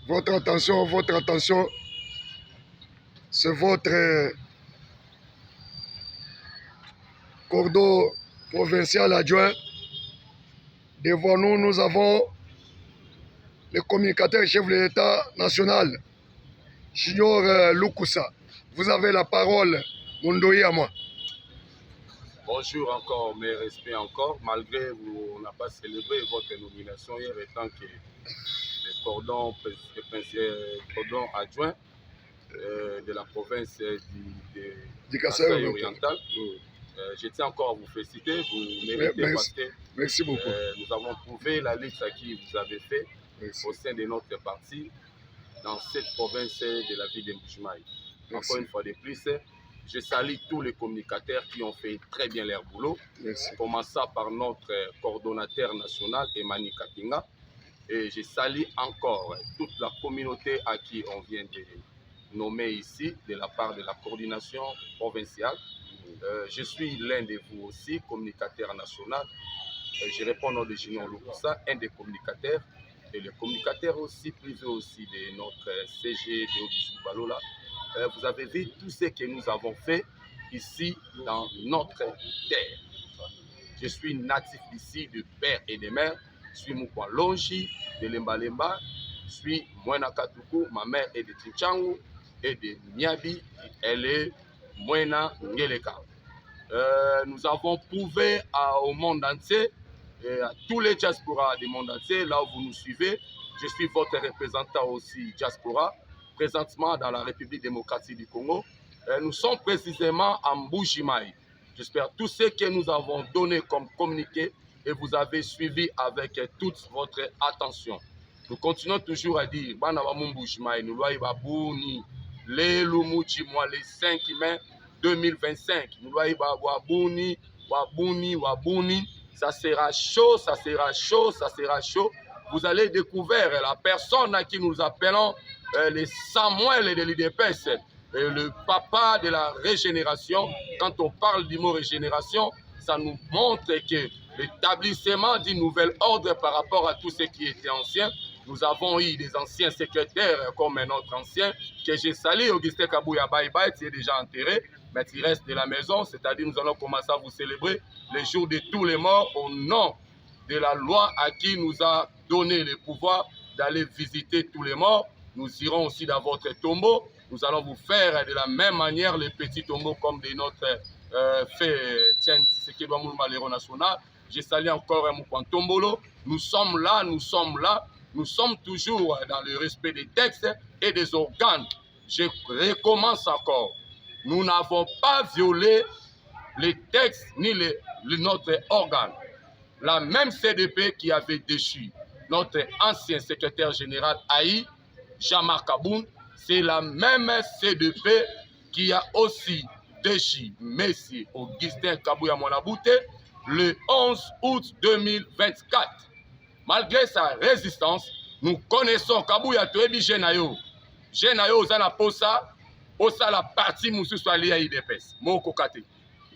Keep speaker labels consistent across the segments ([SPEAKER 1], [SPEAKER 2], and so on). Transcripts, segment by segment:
[SPEAKER 1] Votre attention, c'est votre cordon provincial adjoint. Devant nous, nous avons le communicateur chef de l'État national, Junior Lukusa. Vous avez la parole, Mondoyi à moi.
[SPEAKER 2] Bonjour encore, mes respects encore. Malgré on n'a pas célébré votre nomination hier étant que le cordon adjoint de la province du Kasaï oriental. Je tiens encore à vous féliciter, vous méritez parce que
[SPEAKER 1] merci beaucoup.
[SPEAKER 2] Nous avons prouvé la liste à qui vous avez fait au sein de notre parti dans cette province de la ville de Mbujimayi. Encore une fois de plus, je salue tous les communicateurs qui ont fait très bien leur boulot. Commençant par notre coordonnateur national, Emani Katinga. Et je salue encore toute la communauté à qui on vient de nommer ici, de la part de la coordination provinciale. Je suis l'un de vous aussi, communicateur national. Je réponds au nom de Junior Lukusa, un des communicateurs. Et le communicateur aussi, privé aussi de notre CG de Obisou Balola. Vous avez vu tout ce que nous avons fait ici dans notre terre. Je suis natif ici de père et de mère. Je suis Moukwa Longi de Lemba. Je suis Mwena Katuku, ma mère est de Tinchangu et de Miabi, elle est Mwena Ngeleka. Nous avons prouvé au monde entier, à tous les diasporas du monde entier, là où vous nous suivez. Je suis votre représentant aussi diaspora, présentement dans la République démocratique du Congo. Nous sommes précisément à Mbujimayi. J'espère tous ce que nous avons donné comme communiqué et vous avez suivi avec toute votre attention. Nous continuons toujours à dire, nous le 5 mai 2025, ça sera chaud, ça sera chaud, ça sera chaud. Vous allez découvrir la personne à qui nous appelons les Samuel de l'IDPS, le papa de la régénération. Quand on parle du mot régénération, ça nous montre que l'établissement d'un nouvel ordre par rapport à tout ce qui était ancien. Nous avons eu des anciens secrétaires comme notre ancien, que j'ai salé, Augustin Kabouya Baïbaï, qui est déjà enterré, mais il reste de la maison, c'est-à-dire nous allons commencer à vous célébrer les jours de tous les morts au nom de la loi à qui nous a donné le pouvoir d'aller visiter tous les morts. Nous irons aussi dans votre tombeau. Nous allons vous faire de la même manière les petits tombeaux comme de notre fait, tiens, ce qui est le héros national. Je salue encore Moukwan Tombolo. Nous sommes là, nous sommes là. Nous sommes toujours dans le respect des textes et des organes. Je recommence encore. Nous n'avons pas violé les textes ni notre organe. La même CDP qui avait déchu notre ancien secrétaire général Haï, Jean-Marc Aboun, c'est la même CDP qui a aussi déchu Messie Augustin Kabouya Monabouté le 11 août 2024. Malgré sa résistance, nous connaissons Kabouya Toebi Genayo. Genayo Zana Posa, Posa la partie Moussou Swali à IDPS. Moko Kate.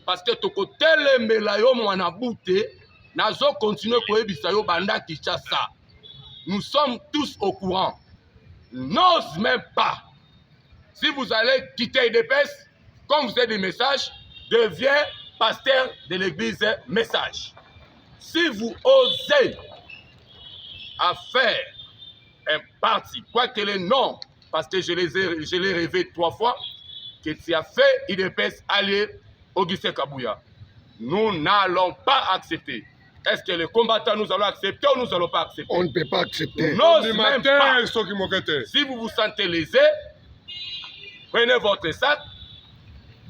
[SPEAKER 2] Parce que Toko Telemelayo Monabouté, Nazo continue Koebi Sayo Banda Kichasa. Nous sommes tous au courant. N'ose même pas. Si vous allez quitter IDPS, comme vous avez des messages, deviens pasteur de l'église message. Si vous osez à faire un parti, quoi que le nom, parce que je l'ai rêvé 3 fois, que tu as fait IDPS aller Augustin Kabouya. Nous n'allons pas accepter. Est-ce que les combattants nous allons accepter ou nous n'allons pas accepter?
[SPEAKER 1] On ne peut pas accepter.
[SPEAKER 2] N'ose même pas. Si vous vous sentez lésé, prenez votre sac,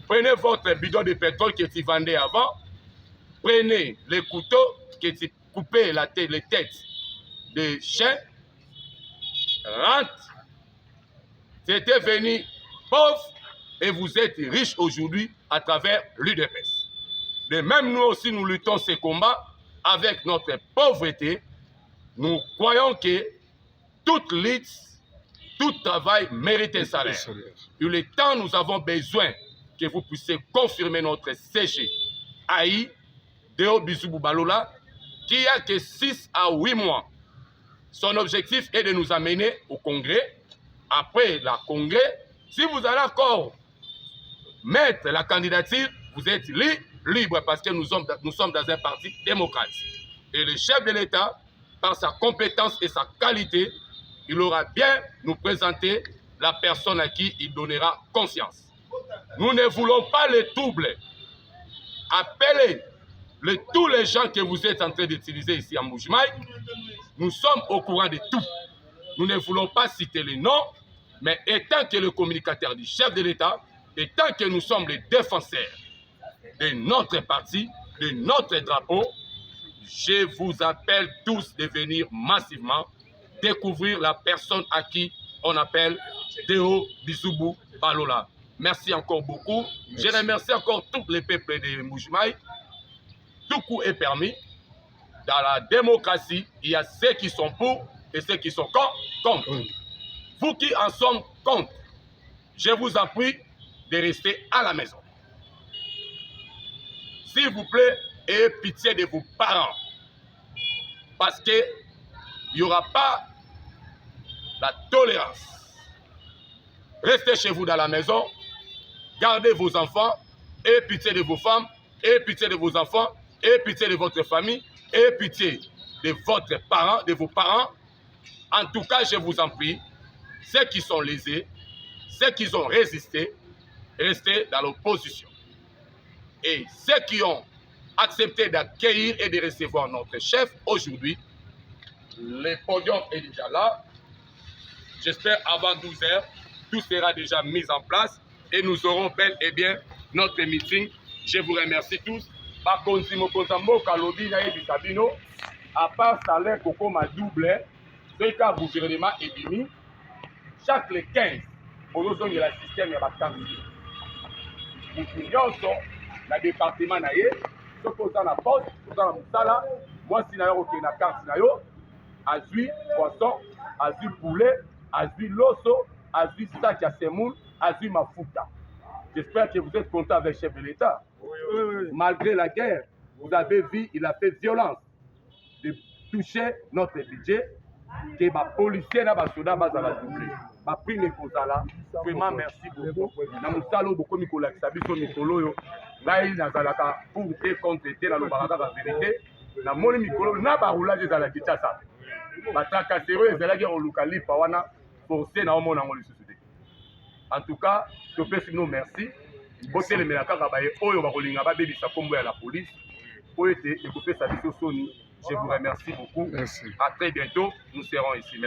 [SPEAKER 2] prenez votre bidon de pétrole que tu vendais avant, prenez les couteaux que tu coupais les têtes des chiens, rentre. C'était venu pauvre et vous êtes riche aujourd'hui à travers l'UDPS. De même, nous aussi, nous luttons ces combats avec notre pauvreté. Nous croyons que toute lutte, tout travail mérite un salaire. Et le temps, nous avons besoin que vous puissiez confirmer notre CG Haï, Deo Bissoubou Balola, qui a que 6 à 8 mois. Son objectif est de nous amener au Congrès. Après le Congrès, si vous allez encore mettre la candidature, vous êtes libre parce que nous sommes dans un parti démocratique. Et le chef de l'État, par sa compétence et sa qualité, il aura bien nous présenter la personne à qui il donnera conscience. Nous ne voulons pas le trouble. Appelez tous les gens que vous êtes en train d'utiliser ici à Mbuji-Mayi. Nous sommes au courant de tout. Nous ne voulons pas citer les noms, mais étant que le communicateur du chef de l'État, étant que nous sommes les défenseurs de notre parti, de notre drapeau, je vous appelle tous de venir massivement découvrir la personne à qui on appelle Deo Bissoubou Balola. Merci encore beaucoup. Merci. Je remercie encore tous les peuples de Mbuji-Mayi. Tout coup est permis. Dans la démocratie, il y a ceux qui sont pour et ceux qui sont contre. Vous qui en sommes contre, je vous en prie de rester à la maison. S'il vous plaît, ayez pitié de vos parents. Parce qu'il n'y aura pas la tolérance. Restez chez vous dans la maison. Gardez vos enfants. Ayez pitié de vos femmes. Ayez pitié de vos enfants. Ayez pitié de votre famille. Ayez pitié de vos parents. En tout cas, je vous en prie, ceux qui sont lésés, ceux qui ont résisté, restez dans l'opposition. Et ceux qui ont accepté d'accueillir et de recevoir notre chef aujourd'hui, le podium est déjà là. J'espère avant 12 h, tout sera déjà mis en place et nous aurons bel et bien notre meeting. Je vous remercie tous. Par contre, à part salaire Coco ma double, ce cas gouvernement est demi. Chaque les 15, pour nous donner le système, il y a pas de temps. Le département, ce qu'on a la poste, ce qu'on a la sala, moi, si je suis na carte, azui poisson, azui poulet, azui loso, azui sac à semoule, azui mafuta. J'espère que vous êtes content avec le chef de l'État. Oui. Malgré la guerre, vous avez vu, il a fait violence de toucher notre budget, que les policiers et les soldats vont doubler. Ma prime est là. Vraiment, merci beaucoup. Dans mon salon, beaucoup de Nicolas qui s'habille sur Nicolo. Là, il y a pour te contenter dans le barrage de la vérité. Dans mon Nicolo, il y a un roulage de la Kinshasa. La tracasserie, c'est la guerre au Lucali, Pawana, forcé dans le monde en société. En tout cas, je peux nous merci. Bossez les ménacas, Oyo, Barolinga, Baby, ça combo à la police. Oyo, je vous remercie beaucoup. Merci beaucoup.
[SPEAKER 1] Merci.
[SPEAKER 2] À très bientôt. Nous serons ici. Merci.